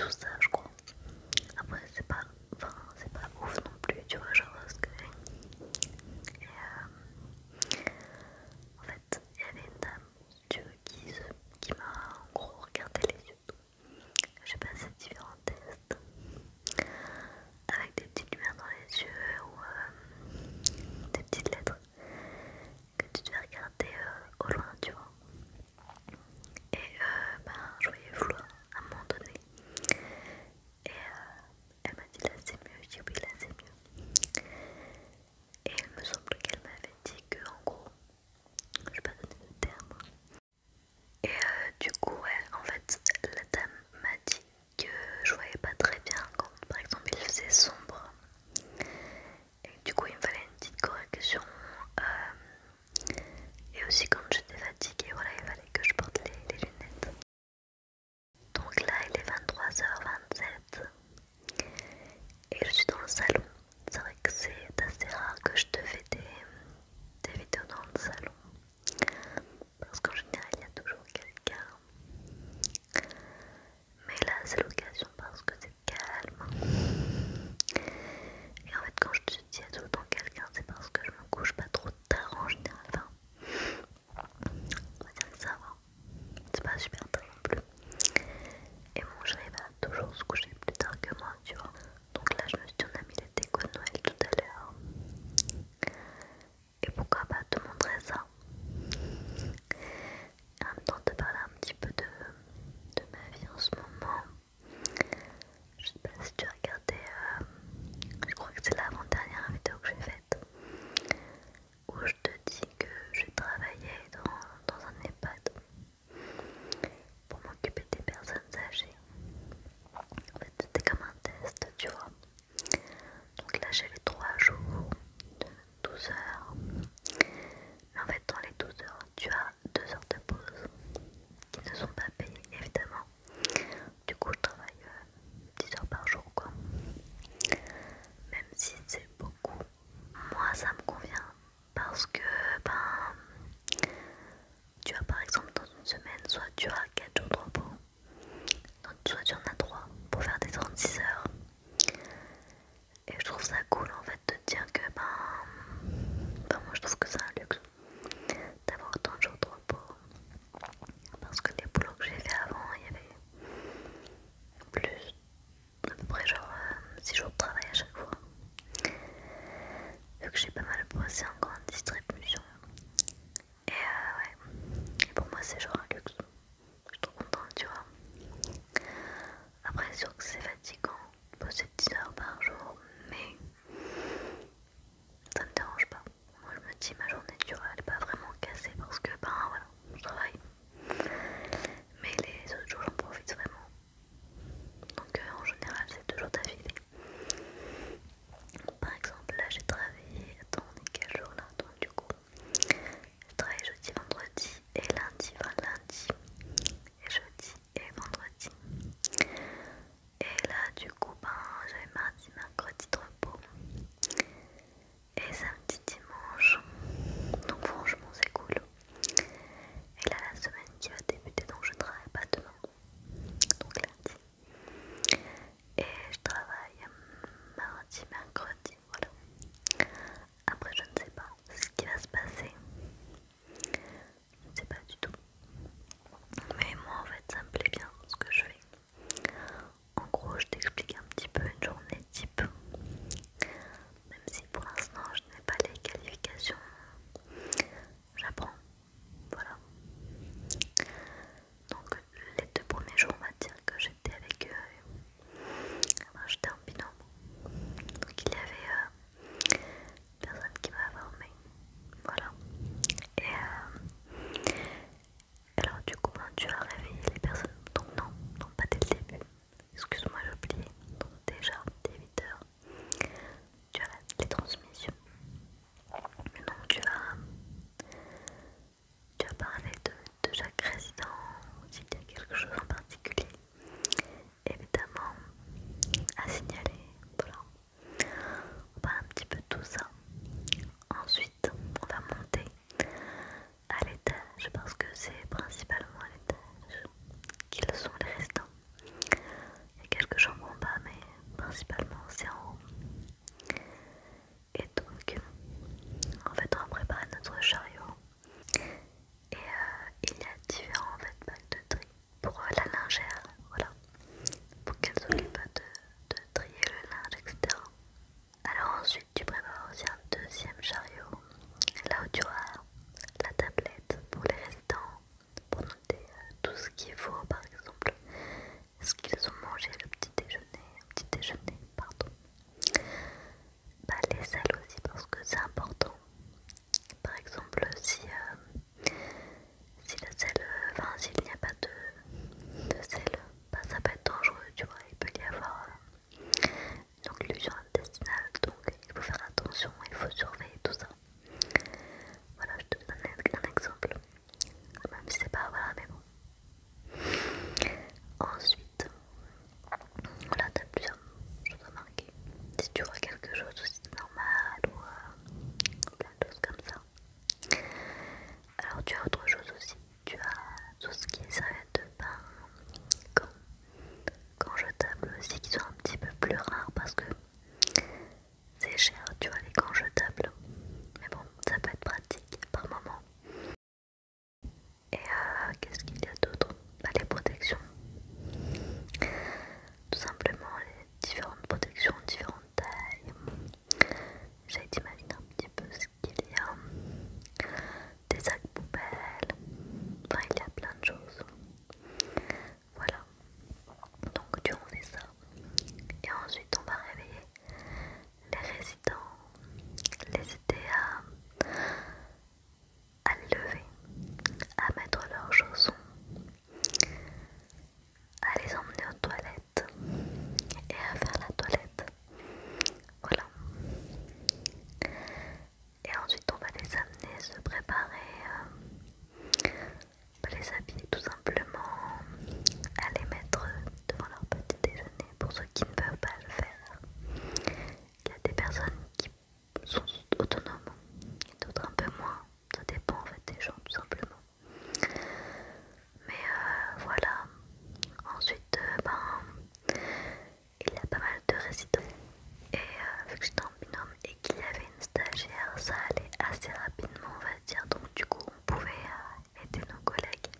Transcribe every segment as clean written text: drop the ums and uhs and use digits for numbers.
tout ça, je crois. Après, c'est pas ouf non plus, tu vois, genre ce que et, en fait, il y avait une dame, si tu veux, qui m'a en gros regardé les yeux. J'ai passé différents tests avec des petites lumières dans les yeux ou des petites lettres que tu devais regarder au loin, tu vois. Et ben, je voyais flou à un moment donné. Et elle m'a dit là c'est mieux, je dis oui là c'est mieux. Et il me semble qu'elle m'avait dit que en gros, je vais pas donner de terme. Et du coup ouais, en fait la dame m'a dit que je voyais pas très bien quand par exemple il faisait sombre. Et du coup il me fallait une petite correction. Et aussi quand j'étais fatiguée, voilà, il fallait que je porte les lunettes. Donc là il est 23h27 et je suis dans le salon. C'est vrai que c'est assez rare que je te fais des vidéos dans le salon parce qu'en général il y a toujours quelqu'un. Mais là c'est l'occasion parce que c'est calme. Et en fait quand je te dis il y a tout le temps quelqu'un, c'est parce que je me couche pas trop tard en général. Enfin, on va dire que ça va. C'est pas super tard non plus. Et mon chéri va toujours se coucher plus tard que moi, tu vois. Donc là je me suis dit on a mis les décos de Noël tout à l'heure. Et pourquoi pas te montrer ça. Et en même temps te parler un petit peu de ma vie en ce moment. Je sais pas si tu as regardé, je crois que c'est l'avant-dernière vidéo que j'ai faite où je te dis que je travaillais dans un EHPAD pour m'occuper des personnes âgées. En fait c'était comme un test, tu vois. Donc là j'ai les 3 jours de 12 heures. Mais en fait dans les 12 heures tu as 2 heures de pause qui ne sont pas payées évidemment. Du coup je travaille 10 heures par jour quoi. Même si c'est beaucoup, moi ça me convient parce que ben tu as par exemple dans une semaine soit tu as 4 jours de repos, soit tu en as 3 pour faire des 36 heures. Et je trouve ça cool en fait de te dire que ben moi je trouve que c'est un luxe d'avoir autant de jours de repos. Parce que les boulots que j'ai fait avant, il y avait plus, à peu près genre 6 jours de travail à chaque fois. Vu que j'ai pas mal bossé en grande distribution. Et ouais, et pour moi c'est genre un luxe. Je suis trop contente, tu vois. Après c'est sûr que c'est fatigant de bosser 10 heures par jour, mais ça me dérange pas. Moi je me dis ma journée tu vois elle est pas vraiment cassée parce que ben voilà, je travaille. Mais les autres jours j'en profite vraiment. Donc en général c'est 2 jours d'affilée. Par exemple là j'ai travaillé, attends on est quel jour là? Donc du coup je travaille jeudi, vendredi et lundi, enfin lundi et jeudi et vendredi. Et là du aussi qu'ils soient un petit peu plus rares parce que c'est cher, tu vois, les gants jetables. Mais bon, ça peut être pratique par moment. Et qu'est-ce qu'il y a d'autre? Bah, les protections. Tout simplement les différentes protections, différentes tailles. J'essaie d'imaginer un petit peu ce qu'il y a. Des sacs poubelles. Enfin, il y a plein de choses. Voilà. Donc tu en fais ça. Et ensuite on va réveiller les résidents, les aider à lever, à mettre leurs chaussons, à les emmener aux toilettes et à faire la toilette. Voilà. Et ensuite on va les amener se préparer, les habiller tout simplement, à les mettre devant leur petit déjeuner pour ceux qui ne peuvent pas le faire. Il y a des personnes qui sont autonomes et d'autres un peu moins, ça dépend en fait des gens tout simplement. Mais voilà, ensuite il y a pas mal de résidents et vu que j'étais en binôme et qu'il y avait une stagiaire, ça allait assez rapidement on va dire, donc du coup on pouvait aider nos collègues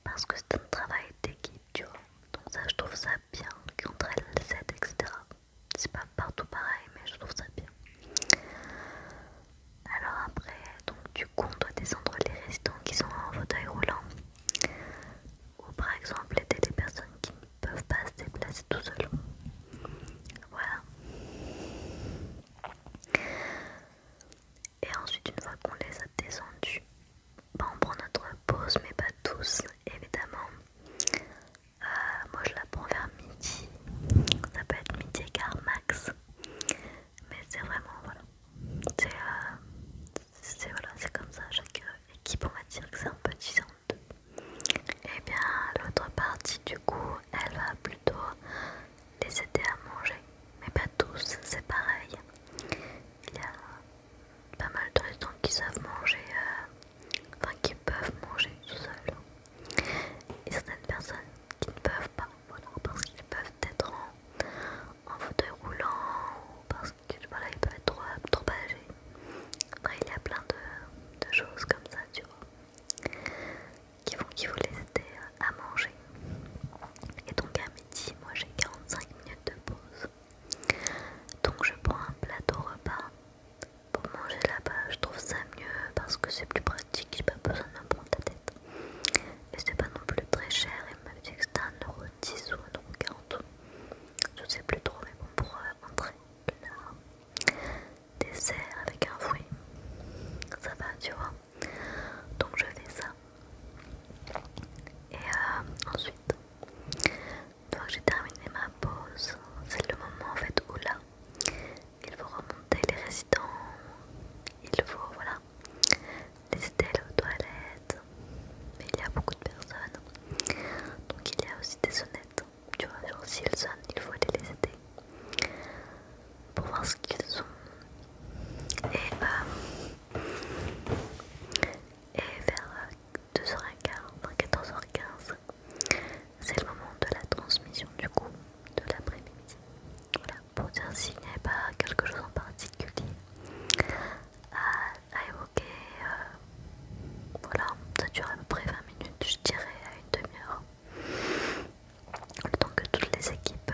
parce que c'est un travail d'équipe, tu vois. Donc ça je trouve ça bien qu'entre elles s'aident, etc. C'est pas partout pareil mais je trouve ça bien. Alors après, donc du coup on doit descendre les résidents qui sont en fauteuil roulant ou par exemple aider les personnes qui ne peuvent pas se déplacer tout seuls. Voilà. Et ensuite une fois qu'on les a descendus, on prend notre pause mais pas tous évidemment. Moi je la prends vers midi, ça peut être midi et quart max, mais c'est vraiment voilà, c'est comme ça, chaque équipe on va dire que c'est un peu différent. Et bien l'autre partie du coup elle va plutôt les aider à manger, mais pas tous, c'est pareil. Il y a pas mal de restaurants qui savent manger, enfin qui peuvent manger tout seuls. Et certaines personnes qui ne peuvent pas, voilà, parce qu'ils peuvent être en fauteuil roulant ou parce qu'ils voilà, ils peuvent être trop âgés. Après il y a plein de choses comme ça, tu vois, qui vont les aider à manger. Et donc à midi, moi j'ai 45 minutes de pause. Donc je prends un plateau repas pour manger là-bas. Je trouve ça mieux parce que c'est plus pratique, j'ai pas besoin de me prendre la tête. Et c'est pas non plus très cher, il m'a dit que c'était 1,10 € ou 1,40 €. Je sais plus trop, mais bon, pour entrer là, dessert avec un fruit, ça va, tu vois. Donc je fais ça. Et ensuite, une fois que j'ai terminé ma pause, c'est le moment en fait où là, il faut remonter les résidents, il faut voilà, les aider aux toilettes, mais il y a beaucoup de personnes, donc il y a aussi des sonnettes, tu vois, genre si elles sonnent, il faut aller les aider pour voir ce qu'ils sont. Et vers 2h15, enfin 14h15, c'est le moment de la transmission du coup de l'après-midi. Voilà, pour dire s'il n'y avait pas quelque chose en particulier à évoquer. Voilà, ça dure à peu près 20 minutes, je dirais à une demi-heure. Le temps que toutes les équipes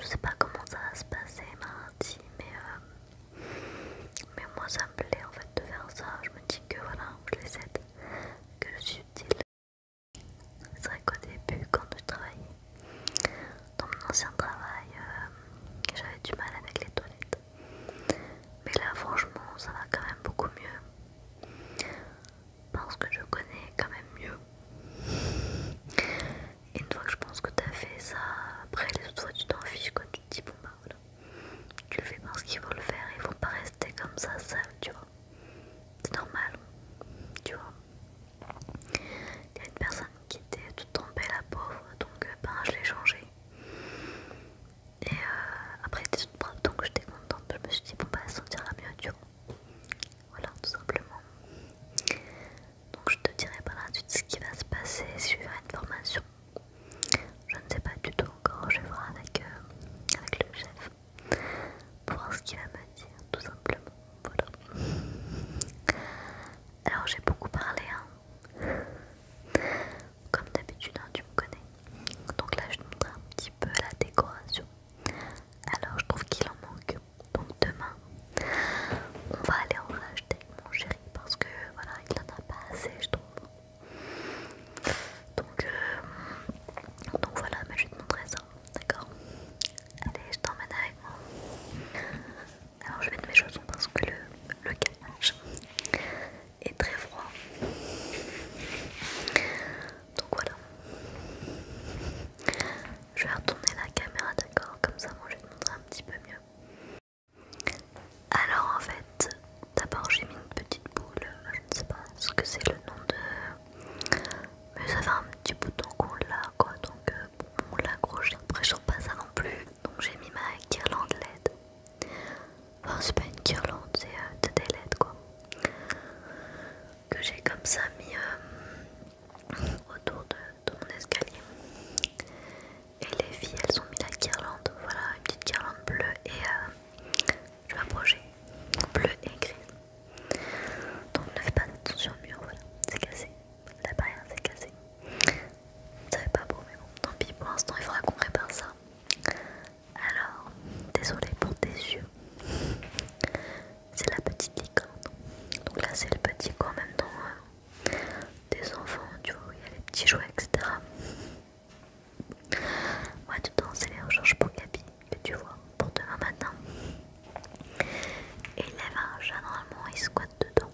sais pas comment ça va se passer mardi, mais moi ça me plaît en fait de faire ça. Je me dis que voilà, je les aide, que je suis utile. C'est vrai qu'au début, quand je travaillais dans mon ancien travail, j'avais du mal avec les toilettes. Mais là franchement ça va quand même beaucoup mieux. Parce que je connais quand même mieux. Et une fois que je pense que t'as fait ça, après les autres fois tu t'en fiches quoi, tu te dis bon bah voilà. Tu le fais parce qu'il faut le faire, il faut pas rester comme ça seul, tu vois. C'est normal, tu vois. Il y a une personne qui était toute tombée la pauvre, donc ben je l'ai changée. Et après elle était toute brave, donc j'étais contente. Je me suis dit bon bah elle se sentira mieux, tu vois. Voilà, tout simplement. Donc je te dirai par la suite ce qui va se passer si je vais faire une formation. Je ne sais pas du tout encore, je vais voir avec le chef pour voir ce qu'il va me dire, tout simplement. Voilà. Alors j'ai beaucoup parlé, hein. Comme d'habitude, hein, tu me connais. Donc là je te montre un petit peu la décoration. Alors je trouve qu'il en manque. Donc demain, on va aller en racheter avec mon chéri parce que voilà, il en a pas assez, je trouve. Donc voilà, mais je vais te montrer ça, d'accord? Allez, je t'emmène avec moi. Alors je vais mettre mes chaussons parce que le calage est très froid. Donc voilà. Je vais retourner la caméra, d'accord? Comme ça, moi je vais te montrer un petit peu mieux. Alors en fait, d'abord j'ai mis une petite boule. Je ne sais pas ce que c'est le nom de... Mais ça fait un petit bouton qu'on l'a quoi. Donc on l'accroche. Après je pas ça non plus. Donc j'ai mis ma guirlande LED. Enfin c'est pas une guirlande, c'est des LED quoi. Que j'ai comme ça mis autour de mon escalier. Et les filles elles ont mis la guirlande, voilà, une petite guirlande bleue et je vais approcher, bleu et gris. Donc ne fais pas attention au mur, voilà, c'est cassé, la barrière c'est cassé. Ça fait pas beau mais bon, tant pis pour l'instant il faudra qu'on répare ça. Alors, désolée pour tes yeux, c'est la petite licorne. Donc là c'est le petit coin même dans des enfants, tu vois, il y a les petits jouets etc. Moi dedans c'est les rechanges pour Gabi que tu vois pour demain matin. Et il lève un chat, normalement il squatte dedans.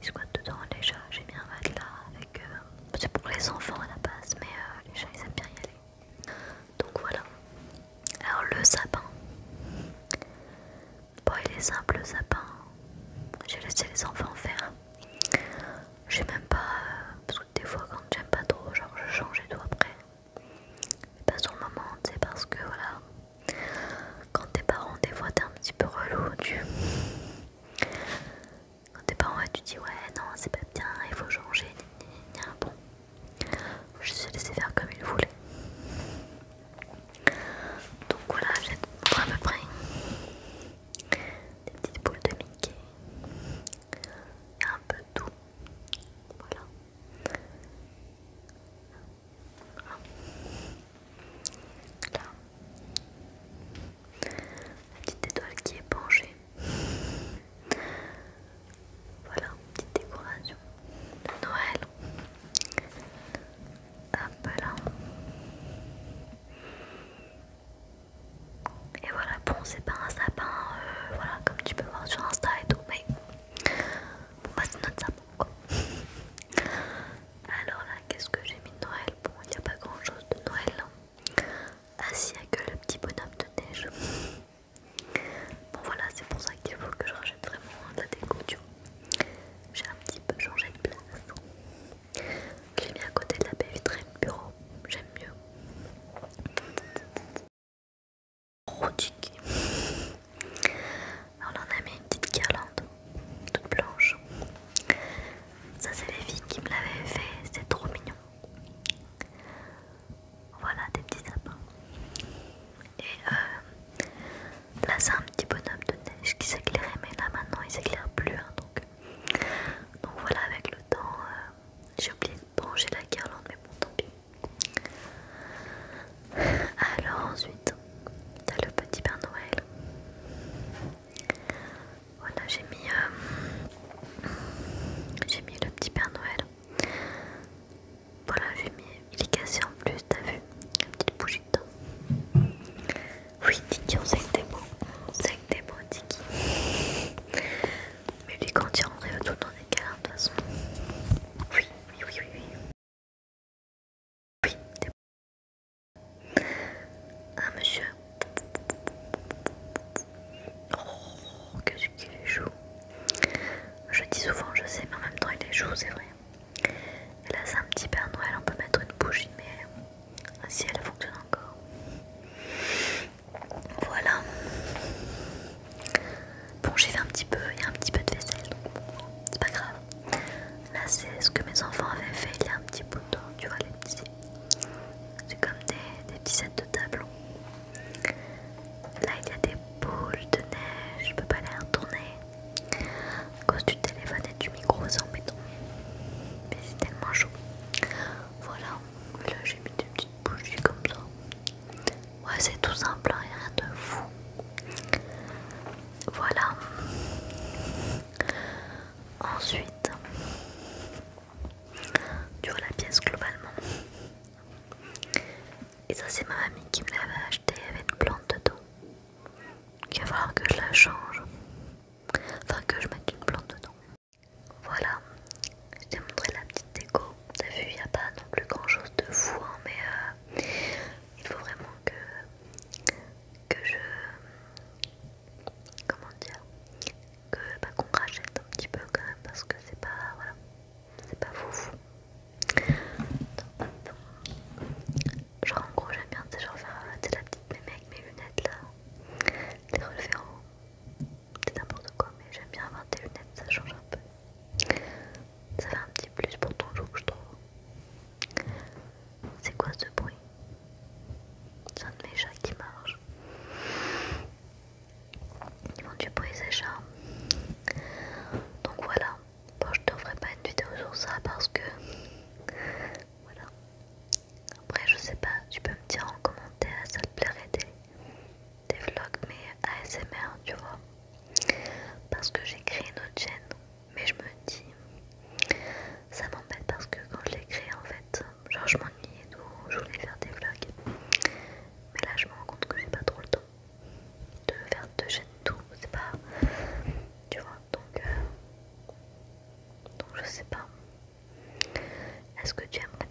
Il squatte dedans les chats, j'ai mis un matelas avec... c'est pour les enfants à la base mais les chats ils aiment bien y aller. Donc voilà. Alors le sapin. Bon il est simple le sapin. J'ai laissé les enfants faire. J'ai même pas... parce que des fois quand j'aime pas trop, genre je change et tout après. Mais pas sur le moment, c'est parce que voilà, quand t'es parent des fois t'es un petit peu relou, quand t'es parent tu te dis ouais non c'est pas bien, il faut changer, bon, je les ai laissés faire comme ils voulaient. Donc voilà, j'ai à peu près des petites boules de Mickey, un peu de tout, voilà. Là, la petite étoile qui est penchée. Voilà, petite décoration de Noël. Hop là. Et voilà, bon, c'est pas un sapin, voilà, comme tu peux voir sur Insta et tout, mais bon, bah, c'est notre sapin quoi. Alors là, qu'est-ce que j'ai mis de Noël? Bon, il n'y a pas grand chose de Noël là. Ah, si, il n'y a que le petit bonhomme de neige. Bon, voilà, c'est pour ça qu'il faut que je rachète vraiment la déco, tu vois. J'ai un petit peu changé de place. Je l'ai mis à côté de la baie vitrée du bureau, j'aime mieux. Trop cheeky. Et ça c'est ma mamie qui me l'avait acheté, il y avait une plante dedans. Il va falloir que je la change. Enfin que je mette une plante dedans. Voilà, je t'ai montré la petite déco. T'as vu, il n'y a pas non plus grand chose de fou, hein, mais il faut vraiment que je... Comment dire, que qu'on rachète un petit peu quand même parce que c'est pas... Voilà, c'est pas fou. Genre en gros j'aime bien, tu sais, genre faire la petite mémé avec mes lunettes là, les relever en haut, c'est n'importe quoi, mais j'aime bien avoir des lunettes, ça change un peu. Ça fait un petit plus pour ton look, je trouve. C'est quoi ce bruit? C'est un de mes chats qui marche. Ils font du bruit ces chats. Donc voilà, bon je te ferai pas une vidéo sur ça parce que... Voilà. Après je sais pas, tu peux me dire en commentaire si ça te plairait des vlogs mais ASMR tu vois. Parce que j'ai créé une autre chaîne, mais je me dis, ça m'embête parce que quand je l'ai créé en fait, genre je m'ennuie et tout, je voulais faire des vlogs. Mais là je me rends compte que j'ai pas trop le temps de faire deux chaînes tout, c'est pas, tu vois, donc je sais pas. Est-ce que tu aimerais